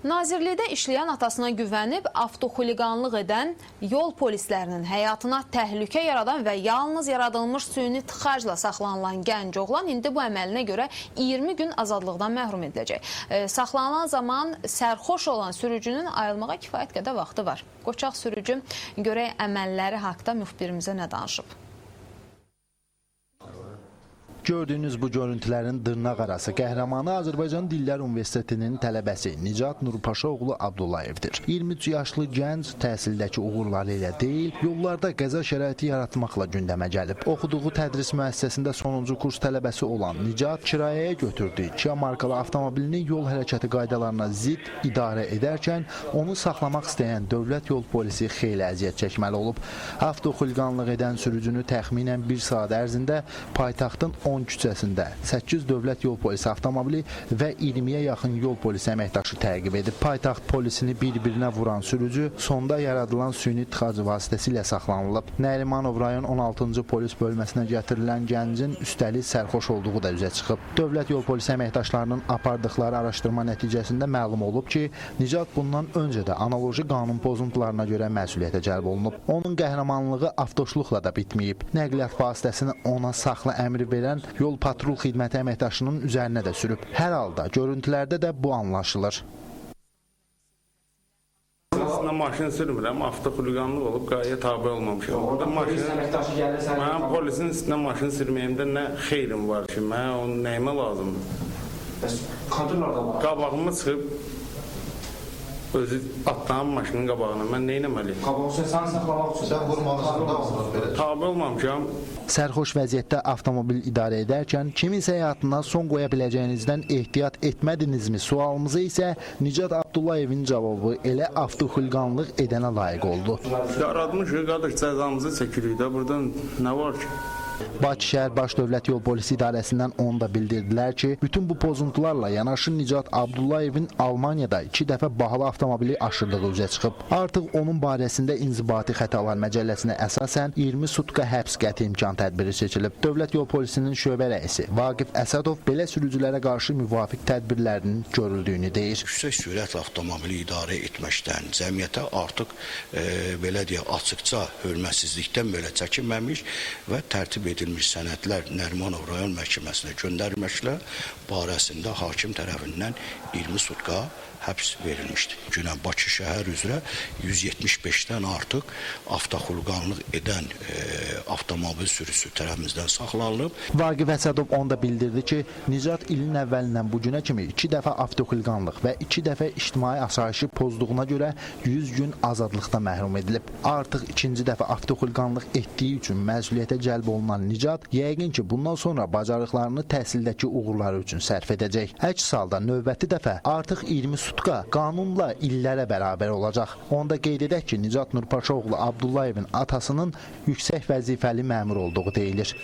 Nazirlikdə işləyən atasına güvənib avtoxuliqanlıq edən, yol polislərinin həyatına təhlükə yaradan və yalnız yaradılmış süni tıxacla saxlanılan gənc oğlan indi bu əməlinə görə 20 gün azadlıqdan məhrum ediləcək. Saxlanılan zaman sərxoş olan sürücünün ayılmağa kifayət qədər vaxtı var. Qoçaq sürücü görək əməlləri haqda müxbirimizə nə danışıb. Gördüyünüz bu görüntülərin dırnaq arası qəhrəmanı Azərbaycan Dillər Universitetinin tələbəsi Nicat Nurpaşaoğlu Abdullayevdir. 23 yaşlı gənc təhsildəki uğurları ilə deyil, yollarda qəza şəraiti yaratmaqla gündəmə gəlib. Oxuduğu tədris müəssisəsində sonuncu kurs tələbəsi olan Nicat kirayəyə götürdüyü Kia markalı avtomobilini yol hərəkəti qaydalarına zidd idarə edərkən onu saxlamaq istəyən dövlət yol polisi xeyli əziyyət çəkməli olub. Avtoxuliqanlıq edən sürücünü təxminən 1 saat ərzində paytaxtın 10 küçəsində 8 dövlət yol polisi avtomobili və 20-yə yaxın yol polisi əməkdaşı təqib edib. Paytaxt polisini bir-birinə vuran sürücü sonda yaradılan süni tıxacı vasitəsilə saxlanılıb. Nərimanov rayon 16-cı polis bölməsinə gətirilən gəncin üstəlik sərxoş olduğu da üzə çıxıb. Dövlət yol polisi əməkdaşlarının apardıqları araşdırma nəticəsində məlum olub ki, Nicat bundan öncə də analoji qanun pozuntularına görə məsuliyyətə cəlb olunub. Onun qəhrəmanlığı avtoşluqla da bitməyib. Nəqliyyat vasitəsini ona saxla əmri verən yol patrul xidməti əməkdaşının üzərinə də sürüb. Hər halda görüntülərdə də bu anlaşılır. Aslında maşın sürmürəm, avtoxuliqanlıq olub, qayaya tabi olmamışam. Mənim polisin üstünə maşın sürməyimdə nə xeyrim var ki, mənə onun nəyimə lazımdır? Qabağıma çıxıb, özü atlanıb maşının qabağına, mən nə eləməliyim? Sən vurmalısın, tabi olmamışam. Sərxoş vəziyyətdə avtomobil idarə edərkən kiminsə həyatına son qoya biləcəyinizdən ehtiyat etmədinizmi sualımıza isə Nicat Abdullayevin cavabı elə avtoxuliqanlıq edənə layiq oldu. Yaradmışıq, qardaş, cəzamızı çəkirik də, burada nə var ki? Bakı şəhər Baş Dövlət Yol Polisi İdarəsindən onu da bildirdilər ki, bütün bu pozuntularla yanaşı Nicat Abdullayevin Almaniyada 2 dəfə bahalı avtomobili aşırdığı üzə çıxıb. Artıq onun barəsində İnzibati Xətalar Məcəlləsinə əsasən 20 sutka həbs qəti imkan tədbiri seçilib. Dövlət Yol Polisinin şöbə rəisi Vaqif Əsədov belə sürücülərə qarşı müvafiq tədbirlərinin görüldüyünü deyir. Yüksək sürətlə avtomobili idarə etməkdən cəmiyyətə artıq belə deyək, açıqca hörmətsizlikdən belə çəkinməmiş və tərtib edilmiş sənədlər Nərimanov rayon məhkəməsinə göndərilməklə barəsində hakim tərəfindən 20 sutka həbs verilmişdir. Günə Bakı şəhər üzrə 175-dən artıq avtoxuliqanlıq edən avtomobil sürücüsü tərəfimizdən saxlanılıb. Vaqif Əsədov onu da bildirdi ki, Nicat ilin əvvəlindən bu günə kimi 2 dəfə avtoxuliqanlıq və 2 dəfə ictimai asayişi pozduğuna görə 100 gün azadlıqdan məhrum edilib. Artıq ikinci dəfə avtoxuliqanlıq etdiyi üçün məsuliyyətə cəlb olunan Nicat yəqin ki, bundan sonra bacarıqlarını təhsildəki uğurları üçün sərf edəcək. Əks halda növbəti dəfə artıq 20 sutka qanunla illərə bərabər olacaq. Onda qeyd edək ki, Nicat Nurpaşaoğlu Abdullayevin atasının yüksək vəzifəli məmur olduğu deyilir.